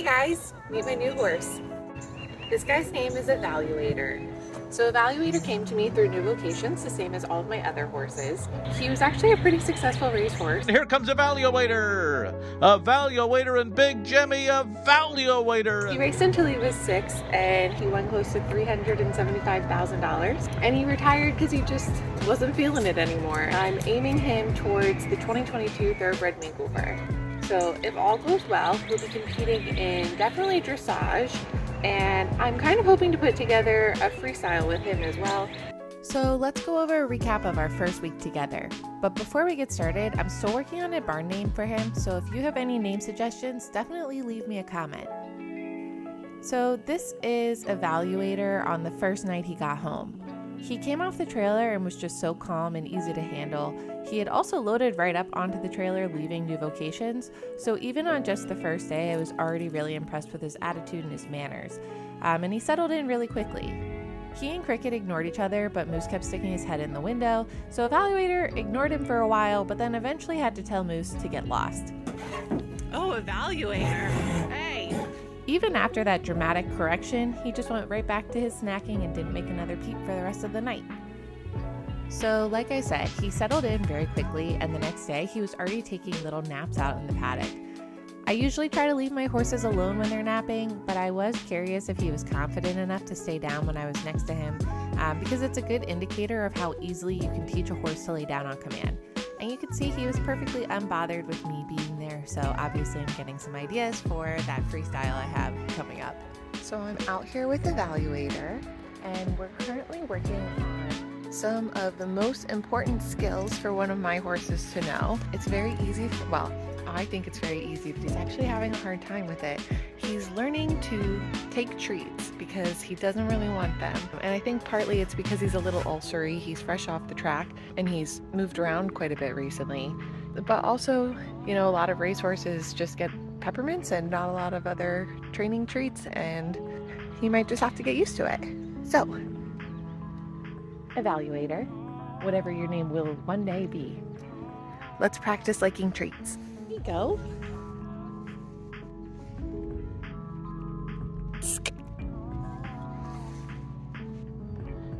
guys, meet my new horse. This guy's name is Evaluator. So Evaluator came to me through New Vocations, the same as all of my other horses. He was actually a pretty successful racehorse. Here comes Evaluator! Evaluator and Big Jimmy Evaluator! He raced until he was 6 and he won close to $375,000. And he retired because he just wasn't feeling it anymore. I'm aiming him towards the 2022 Thoroughbred Makeover. So if all goes well, he'll be competing in definitely dressage, and I'm kind of hoping to put together a freestyle with him as well. So let's go over a recap of our first week together. But before we get started, I'm still working on a barn name for him, so if you have any name suggestions, definitely leave me a comment. So this is Evaluator on the first night he got home. He came off the trailer and was just so calm and easy to handle. He had also loaded right up onto the trailer leaving New Vocations, so even on just the first day, I was already really impressed with his attitude and his manners. And he settled in really quickly. He and Cricket ignored each other, but Moose kept sticking his head in the window, so Evaluator ignored him for a while, but then eventually had to tell Moose to get lost. Oh, Evaluator! Hey! Even after that dramatic correction, he just went right back to his snacking and didn't make another peep for the rest of the night. So, like I said, he settled in very quickly, and the next day he was already taking little naps out in the paddock. I usually try to leave my horses alone when they're napping, but I was curious if he was confident enough to stay down when I was next to him, because it's a good indicator of how easily you can teach a horse to lay down on command. And you can see he was perfectly unbothered with me being there, so obviously I'm getting some ideas for that freestyle I have coming up. So I'm out here with Evaluator, and we're currently working on some of the most important skills for one of my horses to know. It's very easy, I think it's very easy, but he's actually having a hard time with it. He's learning to take treats because he doesn't really want them. And I think partly it's because he's a little ulcery. He's fresh off the track and he's moved around quite a bit recently. But also, a lot of racehorses just get peppermints and not a lot of other training treats, and he might just have to get used to it. So, Evaluator, whatever your name will one day be, let's practice liking treats. Here you go.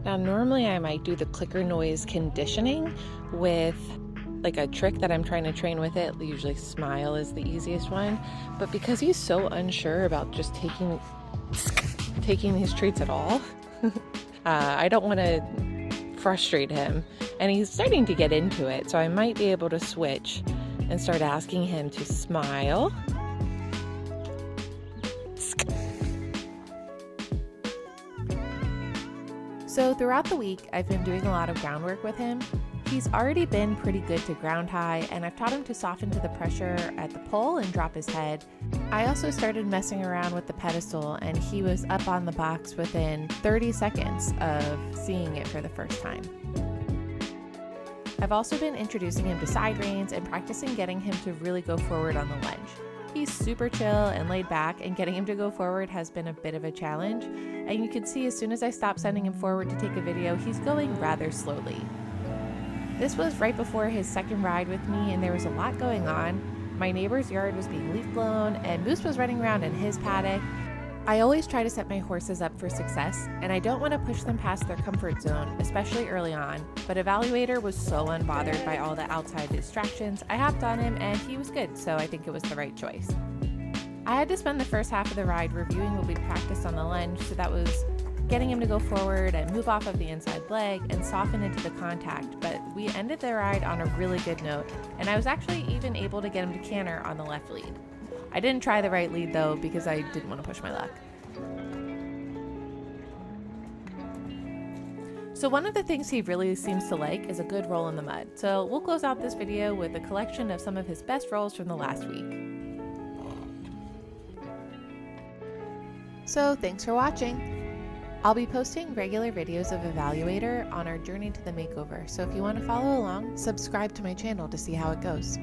Now, normally I might do the clicker noise conditioning with like a trick that I'm trying to train with it. Usually smile is the easiest one, but because he's so unsure about just taking these treats at all, I don't want to frustrate him, and he's starting to get into it, so I might be able to switch and start asking him to smile. So throughout the week, I've been doing a lot of groundwork with him. He's already been pretty good to ground high, and I've taught him to soften to the pressure at the pole and drop his head. I also started messing around with the pedestal, and he was up on the box within 30 seconds of seeing it for the first time. I've also been introducing him to side reins and practicing getting him to really go forward on the lunge. He's super chill and laid back, and getting him to go forward has been a bit of a challenge. And you can see as soon as I stop sending him forward to take a video, he's going rather slowly. This was right before his second ride with me, and there was a lot going on. My neighbor's yard was being leaf blown, and Moose was running around in his paddock. I always try to set my horses up for success, and I don't want to push them past their comfort zone, especially early on, but Evaluator was so unbothered by all the outside distractions. I hopped on him, and he was good, so I think it was the right choice. I had to spend the first half of the ride reviewing what we'd practiced on the lunge, so that was getting him to go forward and move off of the inside leg and soften into the contact, but we ended the ride on a really good note, and I was actually even able to get him to canter on the left lead. I didn't try the right lead though because I didn't want to push my luck. So one of the things he really seems to like is a good roll in the mud, so we'll close out this video with a collection of some of his best rolls from the last week. So thanks for watching. I'll be posting regular videos of Evaluator on our journey to the makeover, so if you want to follow along, subscribe to my channel to see how it goes.